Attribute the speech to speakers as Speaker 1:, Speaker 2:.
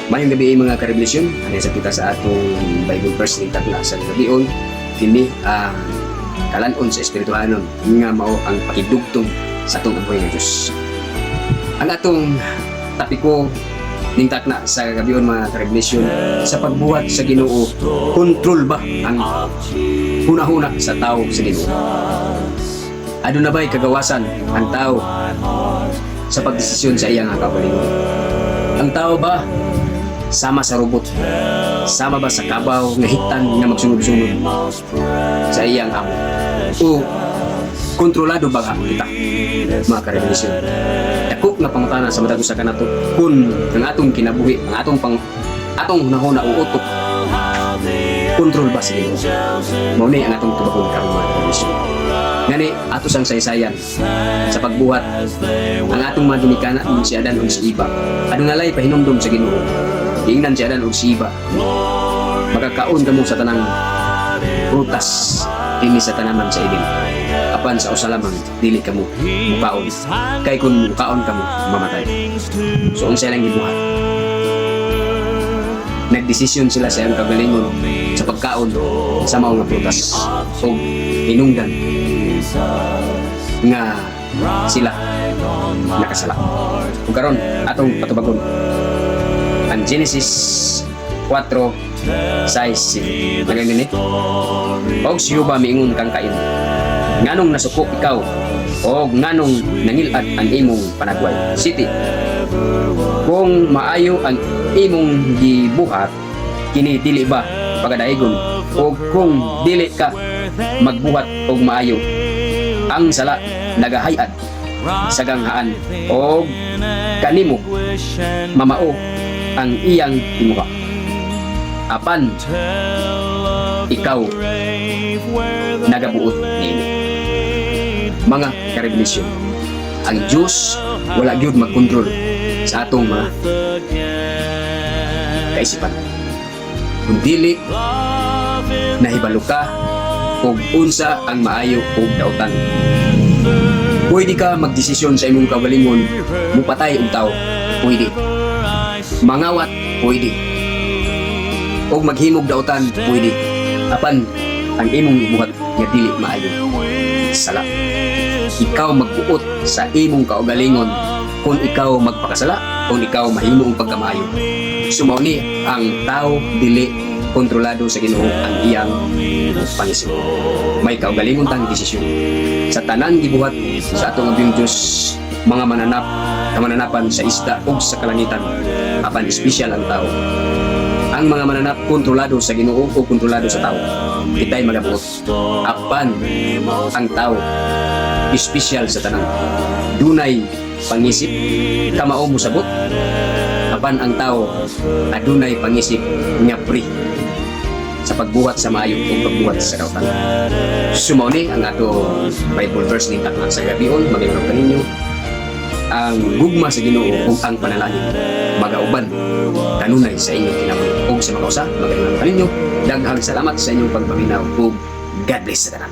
Speaker 1: Mayong gabi mga karebelasyon, ano sa kita sa atong Bible verse ni Takla sa gabion, kini ang kalanon sa espirituhanon nga mao ang pakidugtong sa atong abuhay ng Diyos. Ang atong tapiko ning Takla sa gabion mga karebelasyon, sa pagbuhat sa Ginoo, kontrol ba ang hunahuna sa tao sa Ginoo? Ano na ba'y kagawasan ang tao sa pagdesisyon sa iyang kaugalingon? Ang tao ba sama sa robot? Sama ba sa kabaw nga hitan nga magsunod-sunod sa iyang amo? O kontrolado ba kita mga karebelasyon? Dako nga pangutana sa matag usa kanato kun ang atong kinabuhi, ang atong hunahuna o utok kontrol ba sa Ginoo? Mao ni ang atong tubagon karon mga karebelasyon. Ngani ato sang saysayan sa pagbuhat ang atong mga ginikana si Adan ug si Eva. Ano nalay pahinumdum sa Ginoo? Ingnan si Adan ug si Eva. Makakaon kamo sa tanang prutas dinhi sa tanaman sa Eden. Apan sa usa lamang dili kamo mukaon. Kay kun mukaon kamo mamatay. So unsa lang gibuhat? Nagdesisyon sila sa iyang kagalingon sa pagkaon sa mao nga prutas ug hinungdan nga sila nakasala. Ug karon atong patubagon ang Genesis 4:6 lagay nini. Og si Jehovah miingon kang Kain, nganong nasuko ikaw og nganong nangilad ang imong panagway? Siti, kung maayo ang imong gibuhat, kini dili ba pagadaigon? O kung dili ka magbuhat og maayo, ang sala nagahayad sa ganghaan o kanimo mamao ang iyang imuha. Apan ikaw nagabuot nimo. Mga karebelasyon, ang Diyos wala gyud magkontrol sa atong mga kaisipan. Kung dili nahibalo ka ug unsa ang maayo ug dautan. Pwede ka magdesisyon sa imong kaugalingon, mupatay og tao, pwede. Mangawat, pwede. Og maghimog dautan, pwede. Apan ang imong ibuhat nga dili maayo, sala. Ikaw magbuot sa imong kaugalingon kung ikaw magpakasala, kung ikaw mahimo og pagkamaayo. Sumaw ni ang tao dili kontrolado sa Ginoo ang iyang pangisip. May kaugalingon tang desisyon sa tanang gibuhat sa atong abiyong Diyos, mga mananapan sa isda ug sa kalangitan. Apan espesyal ang tao. Ang mga mananap kontrolado sa Ginoo o kontrolado sa tao, kitay magabuot. Apan ang tao espesyal sa tanan. Dunay pangisip, kamao mo sabot. Apan ang tao adunay pangisip nga free sa pagbuhat sa maayo o pagbuhat sa kautan. Sumaw ni ang ato Bible verse ning Takla sa gabion, magiging kaninyo ang gugma sa Ginoo ug ang panalangin magauban kanunay sa inyong kinabuhi ug sa makausa magiging kaninyo. Daghang salamat sa inyong pagpaminaw ug God bless sa tanan.